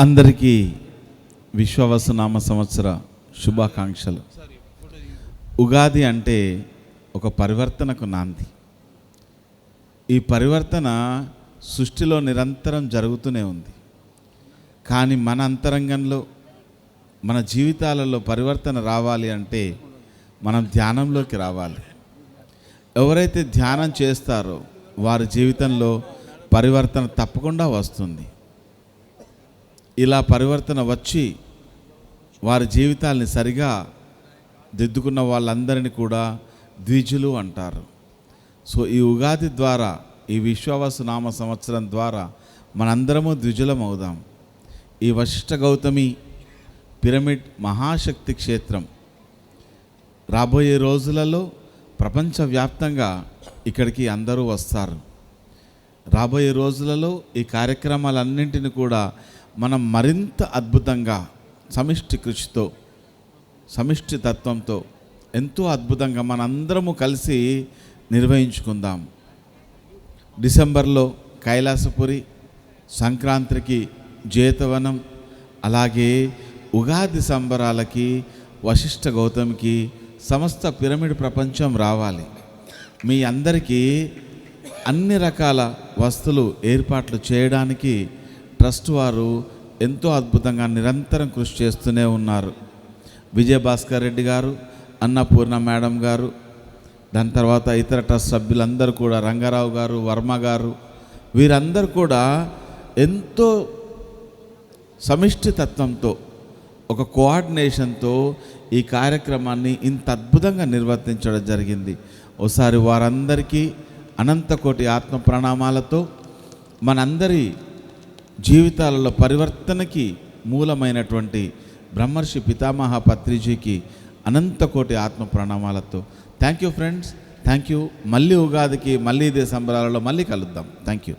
అందరికీ విశ్వవసునామ సంవత్సర శుభాకాంక్షలు. ఉగాది అంటే ఒక పరివర్తనకు నాంది. ఈ పరివర్తన సృష్టిలో నిరంతరం జరుగుతూనే ఉంది. కానీ మన అంతరంగంలో, మన జీవితాలలో పరివర్తన రావాలి అంటే మనం ధ్యానంలోకి రావాలి. ఎవరైతే ధ్యానం చేస్తారో వారి జీవితంలో పరివర్తన తప్పకుండా వస్తుంది. ఇలా పరివర్తన వచ్చి వారి జీవితాల్ని సరిగా దిద్దుకున్న వాళ్ళందరినీ కూడా ద్విజులు అంటారు. సో ఈ ఉగాది ద్వారా, ఈ విశ్వవసునామ సంవత్సరం ద్వారా మనందరము ద్విజులం అవుదాం. ఈ వశిష్ఠ గౌతమి పిరమిడ్ మహాశక్తి క్షేత్రం రాబోయే రోజులలో ప్రపంచవ్యాప్తంగా ఇక్కడికి అందరూ వస్తారు. రాబోయే రోజులలో ఈ కార్యక్రమాలన్నింటినీ కూడా మనం మరింత అద్భుతంగా సమిష్టి కృషితో, సమిష్టి తత్వంతో ఎంతో అద్భుతంగా మనందరము కలిసి నిర్వహించుకుందాం. డిసెంబర్లో కైలాసపురి, సంక్రాంతికి జేతవనం, అలాగే ఉగాది సంబరాలకి వశిష్ఠ గౌతమికి సమస్త పిరమిడ్ ప్రపంచం రావాలి. మీ అందరికీ అన్ని రకాల వస్తువులు ఏర్పాట్లు చేయడానికి ట్రస్ట్ వారు ఎంతో అద్భుతంగా నిరంతరం కృషి చేస్తూనే ఉన్నారు. విజయభాస్కర్ రెడ్డి గారు, అన్నపూర్ణ మేడం గారు, దాని తర్వాత ఇతర ట్రస్ట్ సభ్యులందరూ కూడా, రంగారావు గారు, వర్మ గారు, వీరందరూ కూడా ఎంతో సమిష్టి తత్వంతో, ఒక కోఆర్డినేషన్తో ఈ కార్యక్రమాన్ని ఇంత అద్భుతంగా నిర్వర్తించడం జరిగింది. ఒకసారి వారందరికీ అనంతకోటి ఆత్మ ప్రణామాలతో మనందరి జీవితాలలో పరివర్తనకి మూలమైనటువంటి బ్రహ్మర్షి పితామహ పత్రిజీకి అనంతకోటి ఆత్మ ప్రణామాలతో thank you friends, thank you. మళ్ళీ ఉగాదికి, మళ్ళీ ఇదే సంబరాలలో మళ్ళీ కలుద్దాం. Thank you.